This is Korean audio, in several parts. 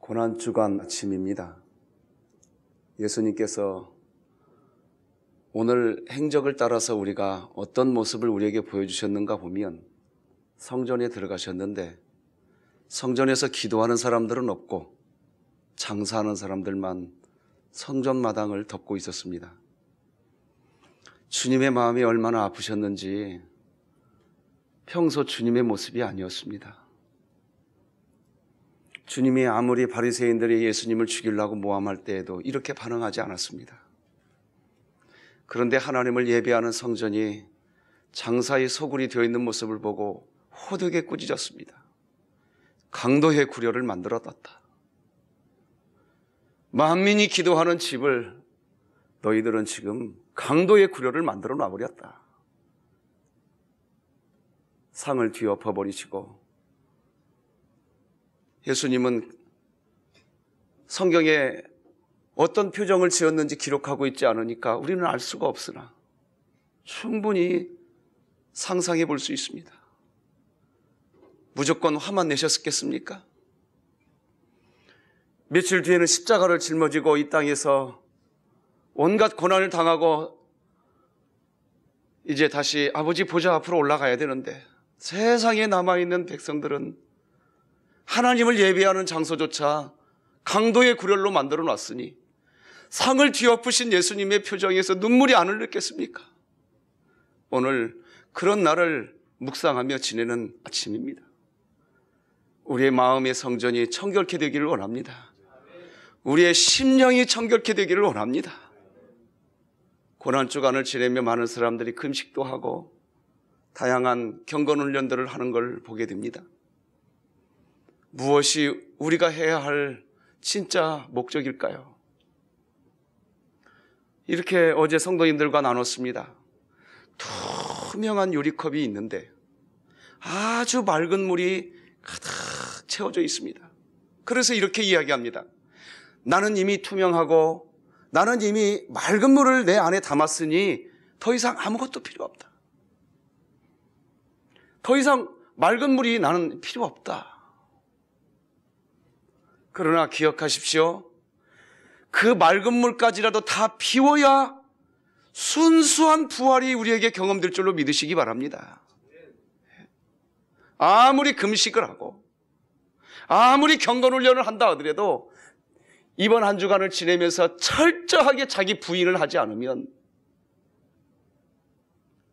고난주간 아침입니다. 예수님께서 오늘 행적을 따라서 우리가 어떤 모습을 우리에게 보여주셨는가 보면 성전에 들어가셨는데 성전에서 기도하는 사람들은 없고 장사하는 사람들만 성전 마당을 덮고 있었습니다. 주님의 마음이 얼마나 아프셨는지 평소 주님의 모습이 아니었습니다. 주님이 아무리 바리새인들이 예수님을 죽이려고 모함할 때에도 이렇게 반응하지 않았습니다. 그런데 하나님을 예배하는 성전이 장사의 소굴이 되어 있는 모습을 보고 호되게 꾸짖었습니다. 강도의 구려를 만들어놨다. 만민이 기도하는 집을 너희들은 지금 강도의 구려를 만들어 놔버렸다. 상을 뒤엎어버리시고 예수님은 성경에 어떤 표정을 지었는지 기록하고 있지 않으니까 우리는 알 수가 없으나 충분히 상상해 볼 수 있습니다. 무조건 화만 내셨겠습니까? 며칠 뒤에는 십자가를 짊어지고 이 땅에서 온갖 고난을 당하고 이제 다시 아버지 보좌 앞으로 올라가야 되는데 세상에 남아있는 백성들은 하나님을 예배하는 장소조차 강도의 구렬로 만들어 놨으니 상을 뒤엎으신 예수님의 표정에서 눈물이 안 흘렸겠습니까? 오늘 그런 날을 묵상하며 지내는 아침입니다. 우리의 마음의 성전이 청결케 되기를 원합니다. 우리의 심령이 청결케 되기를 원합니다. 고난주간을 지내며 많은 사람들이 금식도 하고 다양한 경건훈련들을 하는 걸 보게 됩니다. 무엇이 우리가 해야 할 진짜 목적일까요? 이렇게 어제 성도님들과 나눴습니다. 투명한 유리컵이 있는데 아주 맑은 물이 가득 채워져 있습니다. 그래서 이렇게 이야기합니다. 나는 이미 투명하고 나는 이미 맑은 물을 내 안에 담았으니 더 이상 아무것도 필요 없다. 더 이상 맑은 물이 나는 필요 없다. 그러나 기억하십시오. 그 맑은 물까지라도 다 비워야 순수한 부활이 우리에게 경험될 줄로 믿으시기 바랍니다. 아무리 금식을 하고 아무리 경건훈련을 한다 하더라도 이번 한 주간을 지내면서 철저하게 자기 부인을 하지 않으면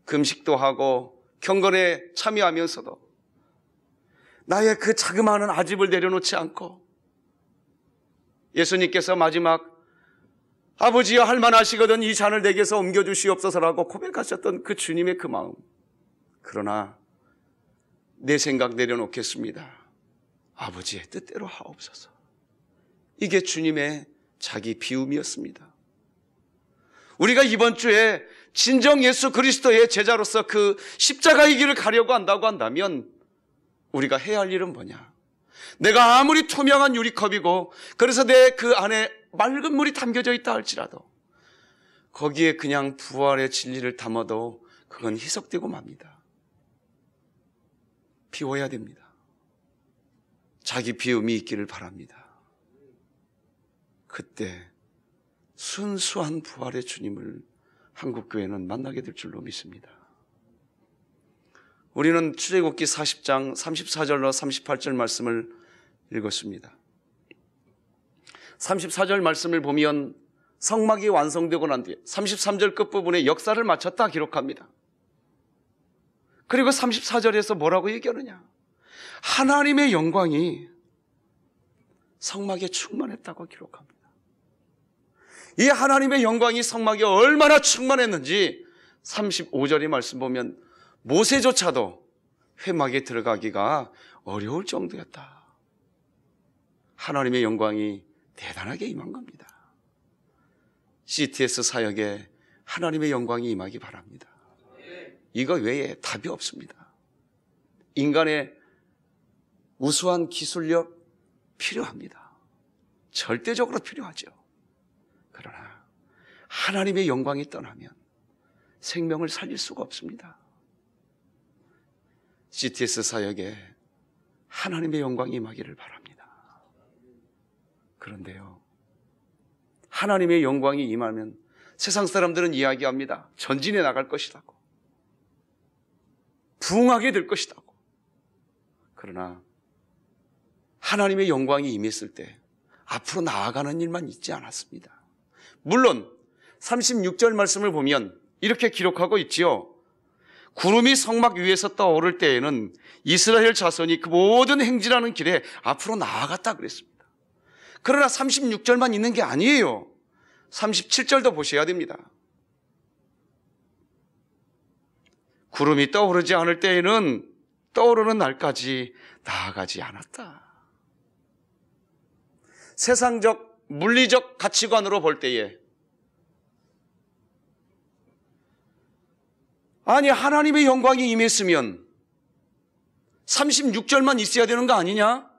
금식도 하고 경건에 참여하면서도 나의 그 자그마한 아집을 내려놓지 않고 예수님께서 마지막 아버지여 할만하시거든 이 잔을 내게서 옮겨주시옵소서라고 고백하셨던 그 주님의 그 마음. 그러나 내 생각 내려놓겠습니다. 아버지의 뜻대로 하옵소서. 이게 주님의 자기 비움이었습니다. 우리가 이번 주에 진정 예수 그리스도의 제자로서 그 십자가의 길을 가려고 한다고 한다면 우리가 해야 할 일은 뭐냐? 내가 아무리 투명한 유리컵이고 그래서 내 그 안에 맑은 물이 담겨져 있다 할지라도 거기에 그냥 부활의 진리를 담아도 그건 희석되고 맙니다. 비워야 됩니다. 자기 비움이 있기를 바랍니다. 그때 순수한 부활의 주님을 한국교회는 만나게 될 줄로 믿습니다. 우리는 출애굽기 40장 34절로 38절 말씀을 읽었습니다. 34절 말씀을 보면 성막이 완성되고 난 뒤에 33절 끝부분에 역사를 마쳤다 기록합니다. 그리고 34절에서 뭐라고 얘기하느냐? 하나님의 영광이 성막에 충만했다고 기록합니다. 이 하나님의 영광이 성막에 얼마나 충만했는지 35절의 말씀 보면 모세조차도 회막에 들어가기가 어려울 정도였다. 하나님의 영광이 대단하게 임한 겁니다. CTS 사역에 하나님의 영광이 임하기 바랍니다. 이거 외에 답이 없습니다. 인간의 우수한 기술력 필요합니다. 절대적으로 필요하죠. 그러나 하나님의 영광이 떠나면 생명을 살릴 수가 없습니다. CTS 사역에 하나님의 영광이 임하기를 바랍니다. 그런데요, 하나님의 영광이 임하면 세상 사람들은 이야기합니다. 전진해 나갈 것이라고, 부흥하게 될 것이라고. 그러나 하나님의 영광이 임했을 때 앞으로 나아가는 일만 있지 않았습니다. 물론 36절 말씀을 보면 이렇게 기록하고 있지요. 구름이 성막 위에서 떠오를 때에는 이스라엘 자손이 그 모든 행진하는 길에 앞으로 나아갔다 그랬습니다. 그러나 36절만 있는 게 아니에요. 37절도 보셔야 됩니다. 구름이 떠오르지 않을 때에는 떠오르는 날까지 나아가지 않았다. 세상적, 물리적 가치관으로 볼 때에 아니, 하나님의 영광이 임했으면 36절만 있어야 되는 거 아니냐?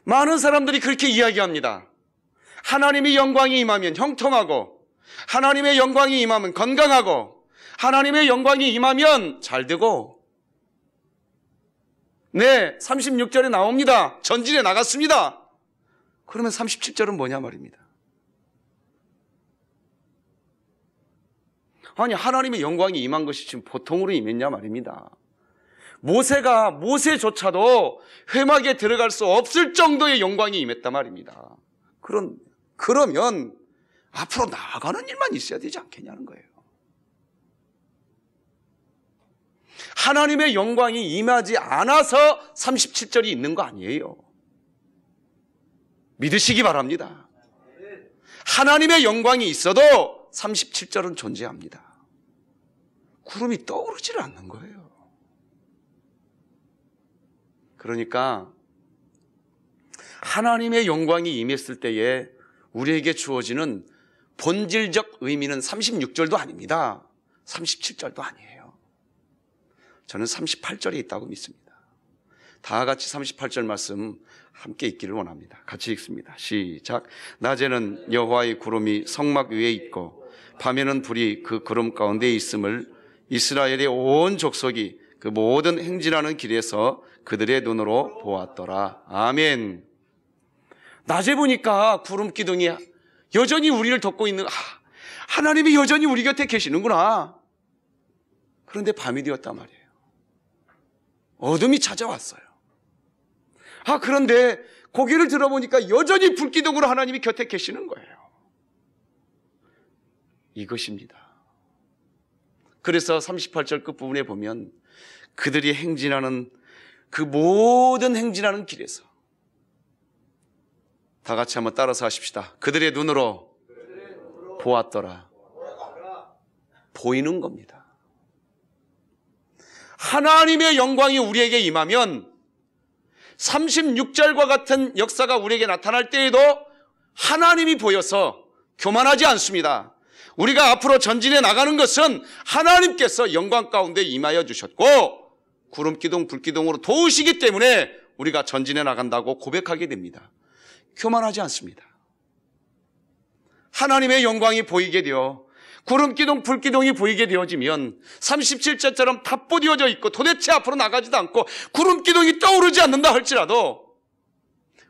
많은 사람들이 그렇게 이야기합니다. 하나님의 영광이 임하면 형통하고, 하나님의 영광이 임하면 건강하고, 하나님의 영광이 임하면 잘 되고. 네, 36절에 나옵니다. 전진에 나갔습니다. 그러면 37절은 뭐냐 말입니다. 아니, 하나님의 영광이 임한 것이 지금 보통으로 임했냐 말입니다. 모세조차도 회막에 들어갈 수 없을 정도의 영광이 임했단 말입니다. 그러면 앞으로 나아가는 일만 있어야 되지 않겠냐는 거예요. 하나님의 영광이 임하지 않아서 37절이 있는 거 아니에요. 믿으시기 바랍니다. 하나님의 영광이 있어도 37절은 존재합니다. 구름이 떠오르질 않는 거예요. 그러니까 하나님의 영광이 임했을 때에 우리에게 주어지는 본질적 의미는 36절도 아닙니다. 37절도 아니에요. 저는 38절에 있다고 믿습니다. 다 같이 38절 말씀 함께 읽기를 원합니다. 같이 읽습니다. 시작. 낮에는 여호와의 구름이 성막 위에 있고 밤에는 불이 그 구름 가운데 있음을 이스라엘의 온 족속이 그 모든 행진하는 길에서 그들의 눈으로 보았더라. 아멘. 낮에 보니까 구름 기둥이 여전히 우리를 덮고 있는, 하나님이 여전히 우리 곁에 계시는구나. 그런데 밤이 되었단 말이에요. 어둠이 찾아왔어요. 그런데 고개를 들어보니까 여전히 불기둥으로 하나님이 곁에 계시는 거예요. 이것입니다. 그래서 38절 끝부분에 보면 그들이 행진하는 그 모든 행진하는 길에서, 다 같이 한번 따라서 하십시다. 그들의 눈으로 보았더라. 보이는 겁니다. 하나님의 영광이 우리에게 임하면 36절과 같은 역사가 우리에게 나타날 때에도 하나님이 보여서 교만하지 않습니다. 우리가 앞으로 전진해 나가는 것은 하나님께서 영광 가운데 임하여 주셨고 구름기둥, 불기둥으로 도우시기 때문에 우리가 전진해 나간다고 고백하게 됩니다. 교만하지 않습니다. 하나님의 영광이 보이게 되어 구름기둥, 불기둥이 보이게 되어지면 37절처럼 답보되어져 있고 도대체 앞으로 나가지도 않고 구름기둥이 떠오르지 않는다 할지라도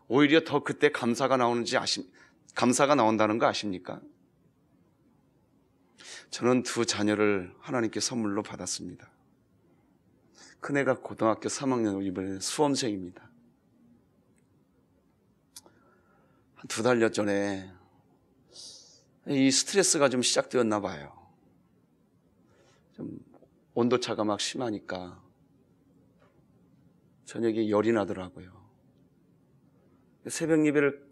오히려 더 그때 감사가 나온다는 거 아십니까? 저는 두 자녀를 하나님께 선물로 받았습니다. 큰애가 고등학교 3학년, 이번에 수험생입니다. 한 2달 전에 이 스트레스가 좀 시작되었나 봐요. 좀 온도차가 막 심하니까 저녁에 열이 나더라고요. 새벽 예배를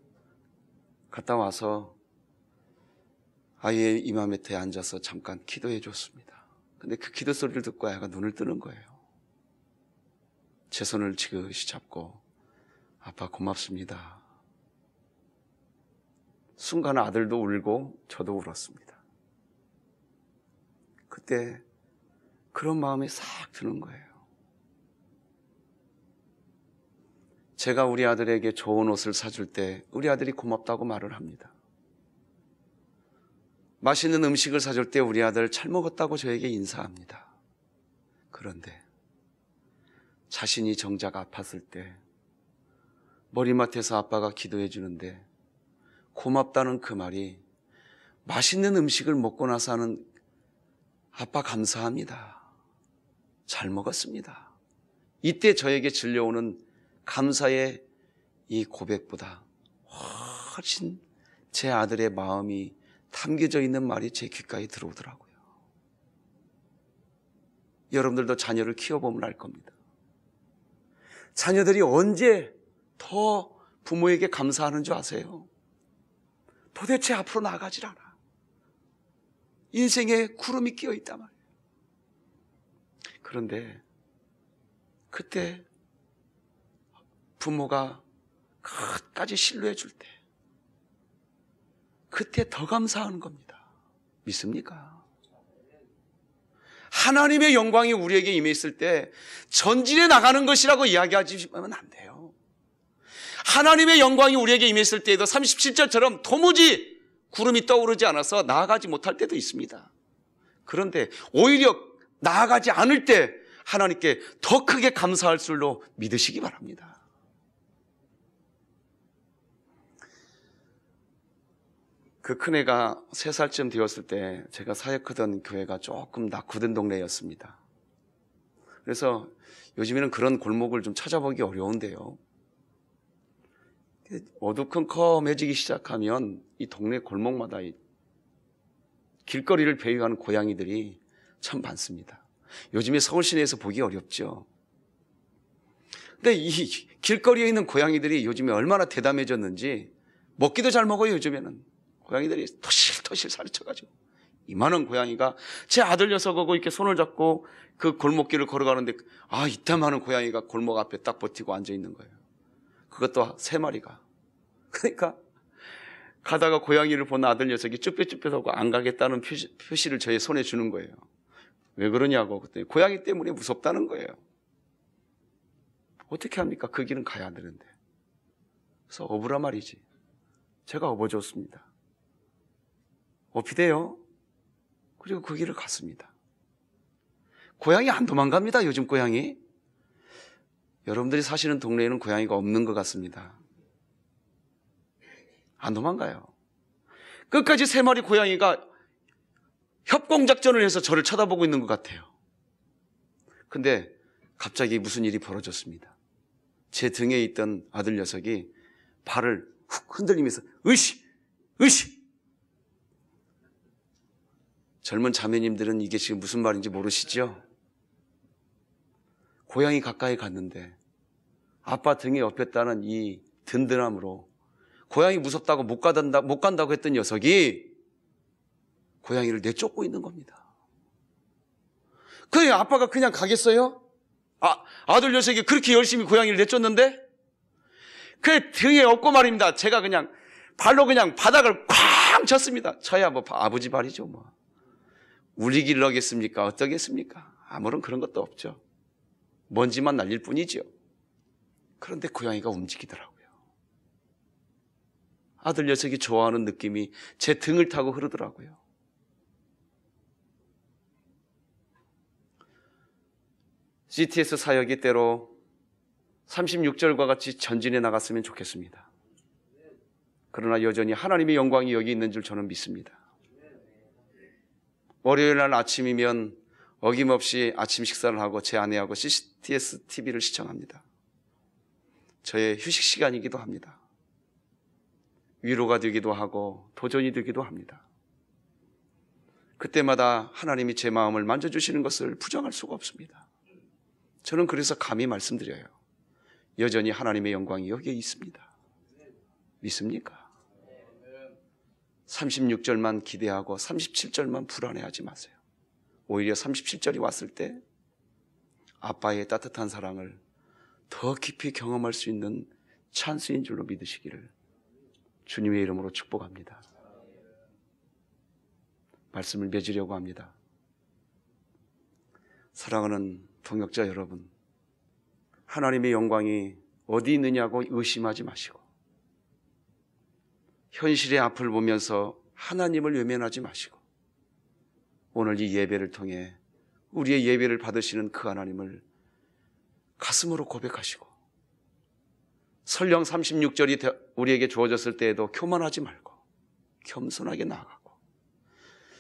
갔다 와서 아이의 이마 밑에 앉아서 잠깐 기도해 줬습니다. 근데 그 기도 소리를 듣고 아이가 눈을 뜨는 거예요. 제 손을 지그시 잡고 아빠 고맙습니다. 순간 아들도 울고 저도 울었습니다. 그때 그런 마음이 싹 드는 거예요. 제가 우리 아들에게 좋은 옷을 사줄 때 우리 아들이 고맙다고 말을 합니다. 맛있는 음식을 사줄 때 우리 아들 잘 먹었다고 저에게 인사합니다. 그런데 자신이 정작 아팠을 때 머리맡에서 아빠가 기도해 주는데 고맙다는 그 말이 맛있는 음식을 먹고 나서 하는 아빠 감사합니다. 잘 먹었습니다. 이때 저에게 들려오는 감사의 이 고백보다 훨씬 제 아들의 마음이 담겨져 있는 말이 제 귓가에 들어오더라고요. 여러분들도 자녀를 키워보면 알 겁니다. 자녀들이 언제 더 부모에게 감사하는 줄 아세요? 도대체 앞으로 나아가질 않아. 인생에 구름이 끼어 있단 말이에요. 그런데 그때 부모가 끝까지 신뢰해 줄 때, 그때 더 감사하는 겁니다. 믿습니까? 하나님의 영광이 우리에게 임했을 때 전진해 나가는 것이라고 이야기하시면 안 돼요. 하나님의 영광이 우리에게 임했을 때에도 37절처럼 도무지 구름이 떠오르지 않아서 나아가지 못할 때도 있습니다. 그런데 오히려 나아가지 않을 때 하나님께 더 크게 감사할 줄로 믿으시기 바랍니다. 그 큰애가 3살쯤 되었을 때 제가 사역하던 교회가 조금 낙후된 동네였습니다. 그래서 요즘에는 그런 골목을 좀 찾아보기 어려운데요. 어두컴컴해지기 시작하면 이 동네 골목마다 이 길거리를 배회하는 고양이들이 참 많습니다. 요즘에 서울 시내에서 보기 어렵죠. 근데 이 길거리에 있는 고양이들이 요즘에 얼마나 대담해졌는지 먹기도 잘 먹어요. 요즘에는 고양이들이 토실토실 살이 쳐가지고 이만한 고양이가 제 아들 녀석하고 이렇게 손을 잡고 그 골목길을 걸어가는데 이따만한 고양이가 골목 앞에 딱 버티고 앉아있는 거예요. 그것도 3마리가. 그러니까 가다가 고양이를 본 아들 녀석이 쭈뼛쭈뼛하고 안 가겠다는 표시를 저의 손에 주는 거예요. 왜 그러냐고. 그랬더니 고양이 때문에 무섭다는 거예요. 어떻게 합니까? 그 길은 가야 되는데. 그래서 업으라 말이지. 제가 업어줬습니다. 업히대요. 그리고 그 길을 갔습니다. 고양이 안 도망갑니다. 요즘 고양이. 여러분들이 사시는 동네에는 고양이가 없는 것 같습니다. 안 도망가요. 끝까지 3마리 고양이가 협공작전을 해서 저를 쳐다보고 있는 것 같아요. 근데 갑자기 무슨 일이 벌어졌습니다. 제 등에 있던 아들 녀석이 발을 훅 흔들리면서 으시! 젊은 자매님들은 이게 지금 무슨 말인지 모르시죠? 고양이 가까이 갔는데 아빠 등에 업혔다는 이 든든함으로 고양이 무섭다고 못 간다고 했던 녀석이 고양이를 내쫓고 있는 겁니다. 그래, 아빠가 그냥 가겠어요? 아들 녀석이 그렇게 열심히 고양이를 내쫓는데? 그 등에 업고 말입니다. 제가 그냥 발로 그냥 바닥을 쾅 쳤습니다. 쳐야 뭐 아버지 발이죠 뭐. 울리기를 하겠습니까? 어떠겠습니까? 아무런 그런 것도 없죠. 먼지만 날릴 뿐이죠. 그런데 고양이가 움직이더라고요. 아들 녀석이 좋아하는 느낌이 제 등을 타고 흐르더라고요. GTS 사역이 때로 36절과 같이 전진해 나갔으면 좋겠습니다. 그러나 여전히 하나님의 영광이 여기 있는 줄 저는 믿습니다. 월요일 날 아침이면 어김없이 아침 식사를 하고 제 아내하고 CTS TV를 시청합니다. 저의 휴식 시간이기도 합니다. 위로가 되기도 하고 도전이 되기도 합니다. 그때마다 하나님이 제 마음을 만져주시는 것을 부정할 수가 없습니다. 저는 그래서 감히 말씀드려요. 여전히 하나님의 영광이 여기에 있습니다. 믿습니까? 36절만 기대하고 37절만 불안해하지 마세요. 오히려 37절이 왔을 때 아빠의 따뜻한 사랑을 더 깊이 경험할 수 있는 찬스인 줄로 믿으시기를 주님의 이름으로 축복합니다. 말씀을 맺으려고 합니다. 사랑하는 동역자 여러분, 하나님의 영광이 어디 있느냐고 의심하지 마시고 현실의 앞을 보면서 하나님을 외면하지 마시고 오늘 이 예배를 통해 우리의 예배를 받으시는 그 하나님을 가슴으로 고백하시고 설령 36절이 우리에게 주어졌을 때에도 교만하지 말고 겸손하게 나아가고,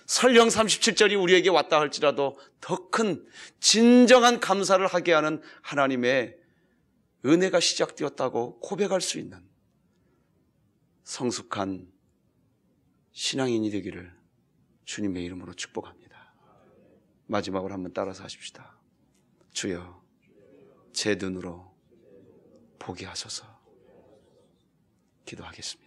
설령 37절이 우리에게 왔다 할지라도 더 큰 진정한 감사를 하게 하는 하나님의 은혜가 시작되었다고 고백할 수 있는 성숙한 신앙인이 되기를 주님의 이름으로 축복합니다. 마지막으로 한번 따라서 하십시다. 주여, 제 눈으로 보게 하소서. 기도하겠습니다.